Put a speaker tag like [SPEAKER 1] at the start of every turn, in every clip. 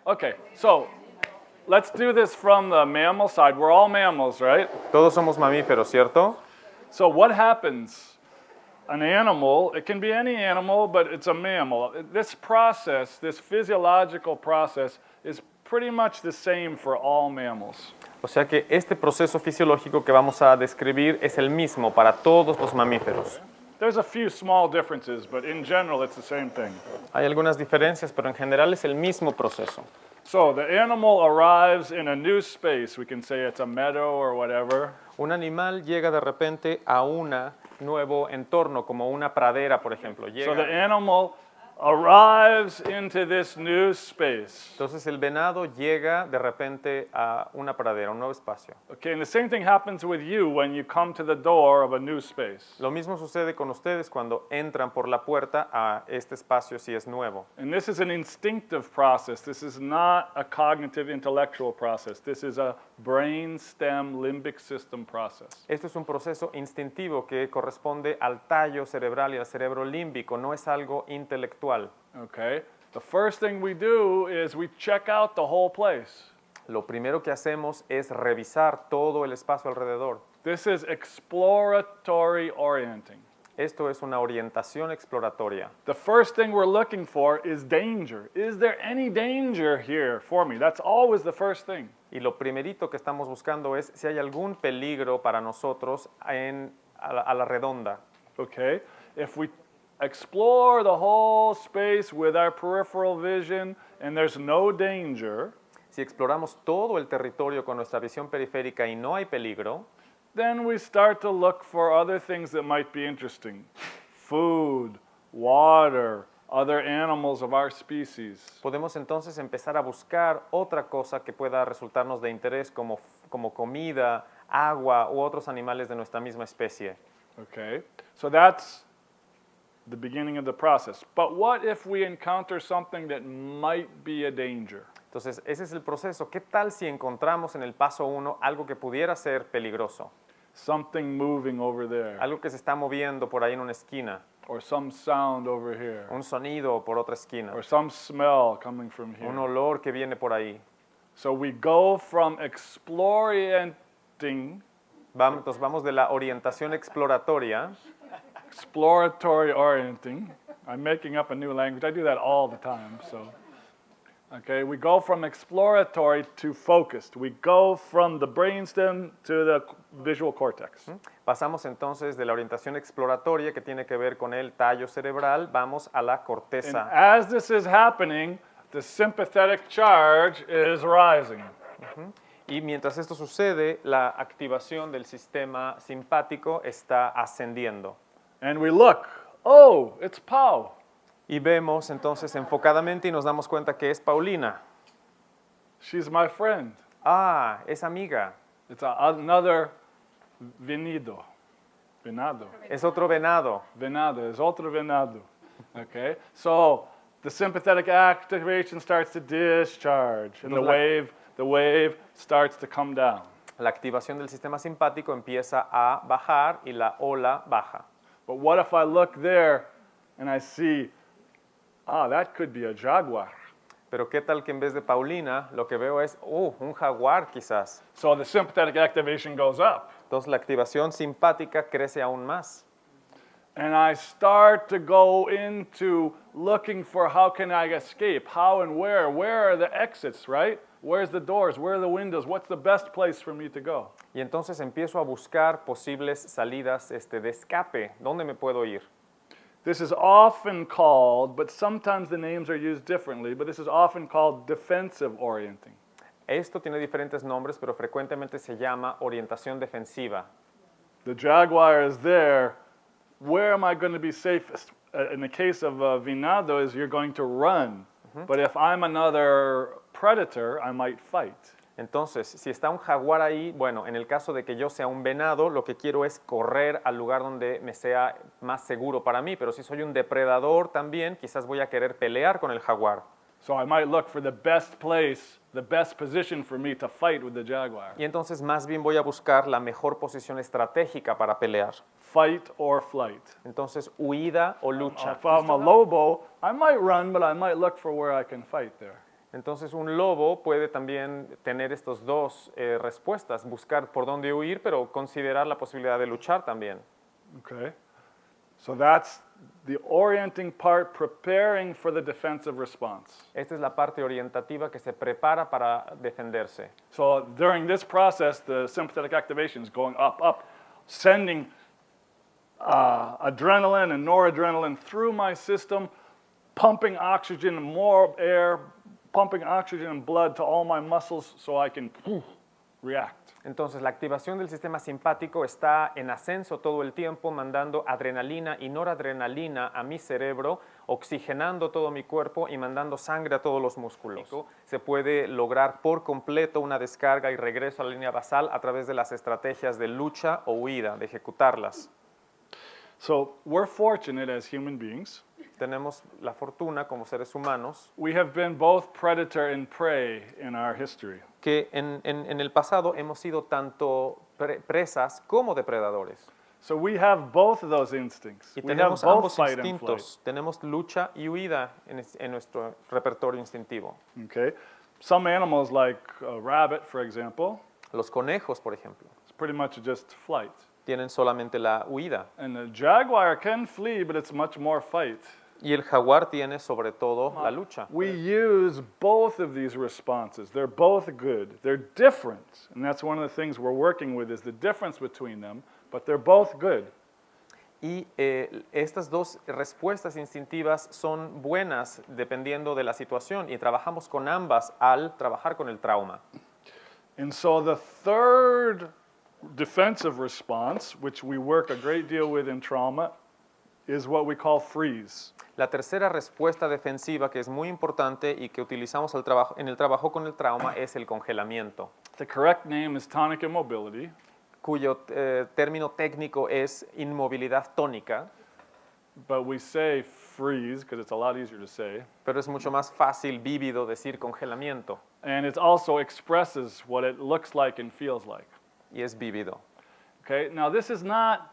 [SPEAKER 1] Okay, so let's do this from the mammal side. We're all mammals, right?
[SPEAKER 2] Todos somos mamíferos, ¿cierto?
[SPEAKER 1] So what happens? An animal, it can be any animal, but it's a mammal. This process, this physiological process, is pretty much the same for all mammals.
[SPEAKER 2] O sea que este proceso fisiológico que vamos a describir es el mismo para todos los mamíferos.
[SPEAKER 1] There's a few small differences, but in general it's the same thing.
[SPEAKER 2] Hay algunas diferencias, pero en general es el mismo proceso.
[SPEAKER 1] So the animal arrives in a new space. We can say it's a meadow or whatever.
[SPEAKER 2] Un animal llega de repente a un nuevo entorno, como una pradera, por ejemplo.
[SPEAKER 1] So the animal arrives into this new space.
[SPEAKER 2] Entonces el venado llega de repente a una pradera, un nuevo espacio.
[SPEAKER 1] Okay, and the same thing happens with you when you come to the door of a new space.
[SPEAKER 2] Lo mismo sucede con ustedes cuando entran por la puerta a este espacio si es nuevo.
[SPEAKER 1] And this is an instinctive process. This is not a cognitive intellectual process. This is a brain stem limbic system process.
[SPEAKER 2] Esto es un proceso instintivo que corresponde al tallo cerebral y al cerebro límbico, no es algo intelectual.
[SPEAKER 1] Okay, the first thing we do is we check out the whole place.
[SPEAKER 2] Lo primero que hacemos es revisar todo el espacio alrededor.
[SPEAKER 1] This is exploratory orienting.
[SPEAKER 2] Esto es una orientación exploratoria.
[SPEAKER 1] The first thing we're looking for is danger. Is there any danger here for me? That's always the first thing.
[SPEAKER 2] Y lo primerito que estamos buscando es si hay algún peligro para nosotros a la redonda.
[SPEAKER 1] Okay, if we explore the whole space with our peripheral vision and there's no danger,
[SPEAKER 2] si exploramos todo el territorio con nuestra visión periférica y no hay peligro,
[SPEAKER 1] then we start to look for other things that might be interesting. Food, water, other animals of our species.
[SPEAKER 2] Podemos entonces empezar a buscar otra cosa que pueda resultarnos de interés como comida, agua u otros animales de nuestra misma especie.
[SPEAKER 1] Okay, so that's the beginning of the process. But what if we encounter something that might be a danger?
[SPEAKER 2] Entonces, ese es el proceso. ¿Qué tal si encontramos en el paso 1 algo que pudiera ser peligroso?
[SPEAKER 1] Something moving over there.
[SPEAKER 2] Algo que se está moviendo por ahí en una esquina.
[SPEAKER 1] Or some sound over here.
[SPEAKER 2] Un sonido por otra esquina.
[SPEAKER 1] Or some smell coming from here.
[SPEAKER 2] Un olor que viene por ahí.
[SPEAKER 1] So we go from exploring.
[SPEAKER 2] Entonces vamos de la orientación exploratoria.
[SPEAKER 1] Exploratory orienting. I'm making up a new language. I do that all the time. So, okay, we go from exploratory to focused. We go from the brainstem to the visual cortex.
[SPEAKER 2] Pasamos entonces de la orientación exploratoria que tiene que ver con el tallo cerebral, vamos a la corteza.
[SPEAKER 1] And as this is happening, the sympathetic charge is rising.
[SPEAKER 2] Y mientras esto sucede, la activación del sistema simpático está ascendiendo.
[SPEAKER 1] And we look, oh, it's Pau.
[SPEAKER 2] Y vemos entonces enfocadamente y nos damos cuenta que es Paulina.
[SPEAKER 1] She's my friend.
[SPEAKER 2] Ah, es amiga.
[SPEAKER 1] It's another venado.
[SPEAKER 2] Es otro venado.
[SPEAKER 1] Venado, es otro venado. Okay, so the sympathetic activation starts to discharge, and the wave starts to come down.
[SPEAKER 2] La activación del sistema simpático empieza a bajar y la ola baja.
[SPEAKER 1] But what if I look there and I see, that could be a jaguar.
[SPEAKER 2] Pero qué tal que en vez de Paulina, lo que veo es, un jaguar quizás.
[SPEAKER 1] So the sympathetic activation goes up.
[SPEAKER 2] Entonces la activación simpática crece aún más.
[SPEAKER 1] And I start to go into looking for how can I escape, how and where are the exits, right? Where's the doors, where are the windows, what's the best place for me to go?
[SPEAKER 2] Y entonces empiezo a buscar posibles salidas de escape. ¿Dónde me puedo ir?
[SPEAKER 1] This is often called, but sometimes the names are used differently, but this is often called defensive orienting.
[SPEAKER 2] Esto tiene diferentes nombres, pero frecuentemente se llama orientación defensiva.
[SPEAKER 1] The jaguar is there. Where am I going to be safest? In the case of venado, is you're going to run. But if I'm another predator, I might fight.
[SPEAKER 2] Entonces, si está un jaguar ahí, bueno, en el caso de que yo sea un venado, lo que quiero es correr al lugar donde me sea más seguro para mí, pero si soy un depredador también, quizás voy a querer pelear con el jaguar.
[SPEAKER 1] So I might look for the best place, the best position for me to fight with the jaguar.
[SPEAKER 2] Y entonces más bien voy a buscar la mejor posición estratégica para pelear.
[SPEAKER 1] Fight or flight.
[SPEAKER 2] Entonces, huida o lucha.
[SPEAKER 1] If I'm a lobo, I might run, but I might look for where I can fight there.
[SPEAKER 2] Entonces un lobo puede también tener estos dos respuestas, buscar por dónde huir, pero considerar la posibilidad de luchar también.
[SPEAKER 1] Okay? So that's the orienting part, preparing for the defensive response.
[SPEAKER 2] Esta es la parte orientativa que se prepara para defenderse.
[SPEAKER 1] So during this process, the sympathetic activation is going up, sending adrenaline and noradrenaline through my system, pumping oxygen, more air, pumping oxygen and blood to all my muscles so I can react.
[SPEAKER 2] Entonces la activación del sistema simpático está en ascenso todo el tiempo, mandando adrenalina y noradrenalina a mi cerebro, oxigenando todo mi cuerpo y mandando sangre a todos los músculos. Se puede lograr por completo una descarga y regreso a la línea basal a través de las estrategias de lucha o huida, de ejecutarlas.
[SPEAKER 1] So we're fortunate as human beings.
[SPEAKER 2] Tenemos la fortuna como seres humanos
[SPEAKER 1] We have been both predator and prey in our history.
[SPEAKER 2] que en el pasado hemos sido tanto presas como depredadores.
[SPEAKER 1] So we have both of those instincts.
[SPEAKER 2] Y
[SPEAKER 1] We have
[SPEAKER 2] tenemos
[SPEAKER 1] both
[SPEAKER 2] ambos
[SPEAKER 1] fight and flight.
[SPEAKER 2] instintos. Tenemos lucha y huida en nuestro repertorio instintivo.
[SPEAKER 1] Okay? Some animals like a rabbit, for example,
[SPEAKER 2] Los conejos, por ejemplo,
[SPEAKER 1] it's pretty much just flight.
[SPEAKER 2] tienen solamente la huida.
[SPEAKER 1] And the jaguar can flee, but it's much more fight.
[SPEAKER 2] Y el jaguar tiene sobre todo la lucha.
[SPEAKER 1] We use both of these responses. They're both good. They're different. And that's one of the things we're working with is the difference between them, but they're both good.
[SPEAKER 2] Y estas dos respuestas instintivas son buenas dependiendo de la situación y trabajamos con ambas al trabajar con el trauma.
[SPEAKER 1] And so the third defensive response, which we work a great deal with in trauma, is what we call freeze.
[SPEAKER 2] La tercera respuesta defensiva que es muy importante y que utilizamos en el trabajo con el trauma es el congelamiento,
[SPEAKER 1] The correct name is tonic immobility,
[SPEAKER 2] cuyo término técnico es inmovilidad tónica,
[SPEAKER 1] but we say freeze because it's a lot easier to say.
[SPEAKER 2] pero es mucho más fácil, vívido decir congelamiento
[SPEAKER 1] And it also expresses what it looks like and feels like.
[SPEAKER 2] y es vívido.
[SPEAKER 1] Okay, now this is not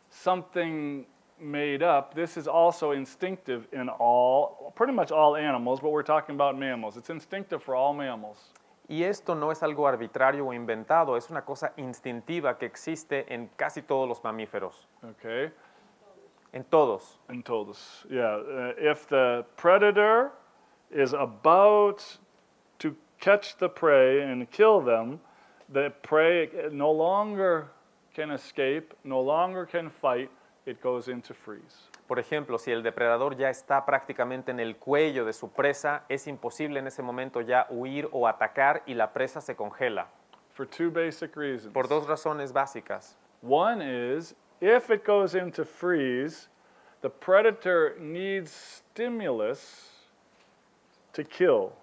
[SPEAKER 1] something made up. This is also instinctive in pretty much all animals, but we're talking about mammals. It's instinctive for all mammals.
[SPEAKER 2] Y esto no es algo arbitrario o inventado, es una cosa instintiva que existe en casi todos los mamíferos,
[SPEAKER 1] Okay,
[SPEAKER 2] en todos.
[SPEAKER 1] and told us, yeah, if the predator is about to catch the prey and kill them, the prey no longer can escape, no longer can fight, it goes into freeze.
[SPEAKER 2] Por ejemplo, si el depredador ya está prácticamente en el cuello de su presa, es imposible en ese momento ya huir o atacar y la presa se congela.
[SPEAKER 1] For two basic reasons.
[SPEAKER 2] Por dos razones básicas.
[SPEAKER 1] One is, if it goes into freeze, the predator needs stimulus to kill.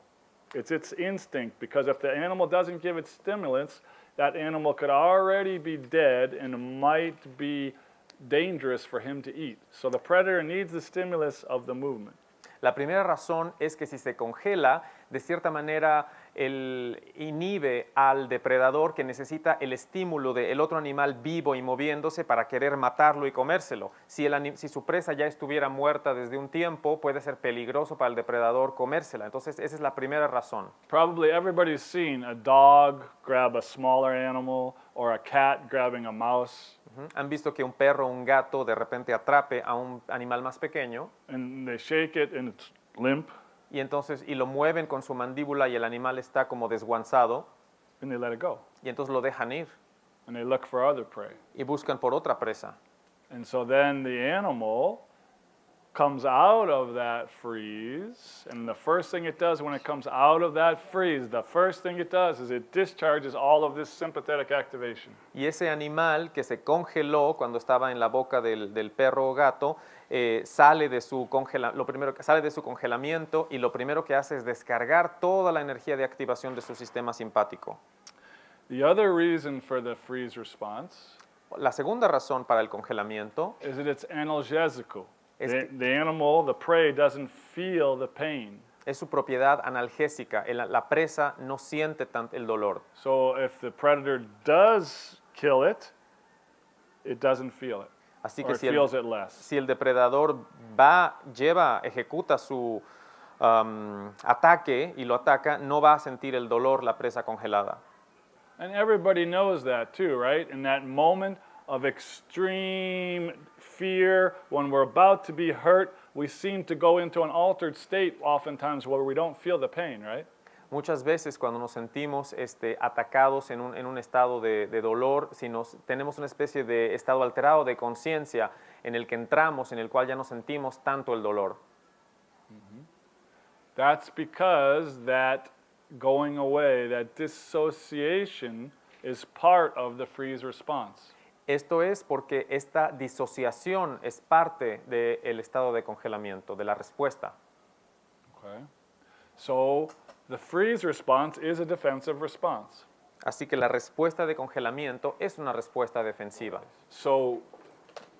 [SPEAKER 1] It's its instinct, because if the animal doesn't give it stimulus, that animal could already be dead and might be dangerous for him to eat. So the predator needs the stimulus of the movement.
[SPEAKER 2] La primera razón es que si se congela, de cierta manera inhibe al depredador que necesita el estímulo del otro animal vivo y moviéndose para querer matarlo y comérselo. Si su presa ya estuviera muerta desde un tiempo, puede ser peligroso para el depredador comérsela. Entonces, esa es la primera razón.
[SPEAKER 1] Probably everybody's seen a dog grab a smaller animal or a cat grabbing a mouse.
[SPEAKER 2] Han visto que un perro o un gato de repente atrape a un animal más pequeño
[SPEAKER 1] And they shake it and it's limp,
[SPEAKER 2] y lo mueven con su mandíbula y el animal está como desguanzado
[SPEAKER 1] and they let it go.
[SPEAKER 2] y entonces lo dejan ir
[SPEAKER 1] And they look for other prey.
[SPEAKER 2] y buscan por otra presa.
[SPEAKER 1] And so then the animal comes out of that freeze, and the first thing it does when it comes out of that freeze, the first thing it does is it discharges all of this sympathetic activation.
[SPEAKER 2] Y ese animal que se congeló cuando estaba en la boca del perro o gato sale de su congelamiento y lo primero que hace es descargar toda la energía de activación de su sistema simpático.
[SPEAKER 1] The other reason for the freeze response
[SPEAKER 2] La segunda razón para el congelamiento
[SPEAKER 1] is that it's analgesical.
[SPEAKER 2] Es que-
[SPEAKER 1] The animal, the prey, doesn't feel the pain.
[SPEAKER 2] es su propiedad analgésica. La presa no siente tanto el dolor.
[SPEAKER 1] So if the predator does kill it, it doesn't feel it.
[SPEAKER 2] Así
[SPEAKER 1] Or
[SPEAKER 2] que
[SPEAKER 1] it feels it less.
[SPEAKER 2] si el depredador ejecuta su ataque y lo ataca, no va a sentir el dolor la presa congelada.
[SPEAKER 1] And everybody knows that too, right? In that moment of extreme fear, when we're about to be hurt, we seem to go into an altered state oftentimes where we don't feel the pain, right?
[SPEAKER 2] Muchas veces cuando nos sentimos atacados en un estado de dolor, si tenemos una especie de estado alterado de conciencia en el que entramos, en el cual ya no sentimos tanto el dolor.
[SPEAKER 1] That's because that going away, that dissociation is part of the freeze response.
[SPEAKER 2] Esto es porque esta disociación es parte del estado de congelamiento, de la respuesta.
[SPEAKER 1] Okay. So the freeze response is a defensive response.
[SPEAKER 2] Así que la respuesta de congelamiento es una respuesta defensiva.
[SPEAKER 1] So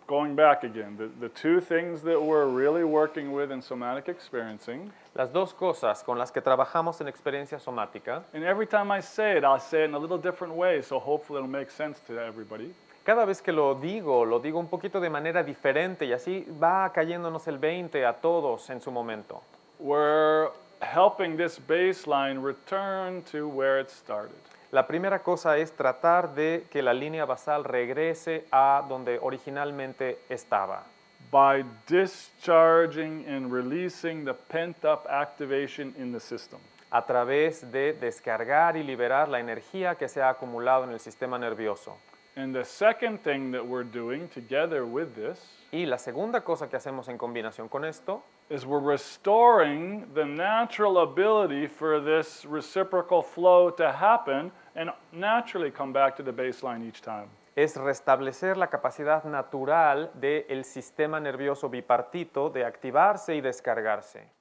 [SPEAKER 1] going back again, the two things that we're really working with in somatic experiencing,
[SPEAKER 2] Las dos cosas con las que trabajamos en experiencia somática,
[SPEAKER 1] and every time I say it, I'll say it in a little different way, so hopefully it'll make sense to everybody.
[SPEAKER 2] cada vez que lo digo un poquito de manera diferente y así va cayéndonos el 20 a todos en su momento.
[SPEAKER 1] We're helping this baseline return to where it started.
[SPEAKER 2] La primera cosa es tratar de que la línea basal regrese a donde originalmente estaba.
[SPEAKER 1] By discharging and releasing the pent-up activation in the system.
[SPEAKER 2] A través de descargar y liberar la energía que se ha acumulado en el sistema nervioso.
[SPEAKER 1] And the second thing that we're doing together with this
[SPEAKER 2] Y la segunda cosa que hacemos en combinación con esto
[SPEAKER 1] is we're restoring the natural ability for this reciprocal flow to happen and naturally come back to the baseline each time.
[SPEAKER 2] es restablecer la capacidad natural del sistema nervioso bipartito de activarse y descargarse.